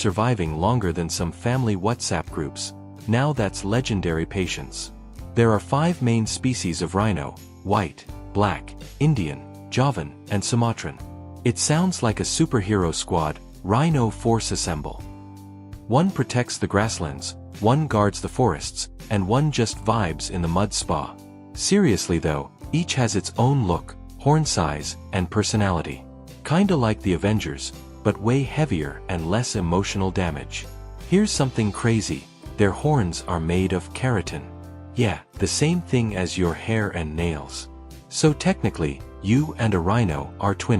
surviving longer than some family WhatsApp groups. Now that's legendary patience. There are 5 main species of rhino: white, black, Indian, Javan, and Sumatran. It sounds like a superhero squad. Rhino Force assemble. One protects the grasslands, one guards the forests, and one just vibes in the mud spa. Seriously though, each has its own look, horn size, and personality. Kinda like the Avengers, but way heavier and less emotional damage. Here's something crazy: their horns are made of keratin. Yeah, the same thing as your hair and nails. So technically, you and a rhino are twins.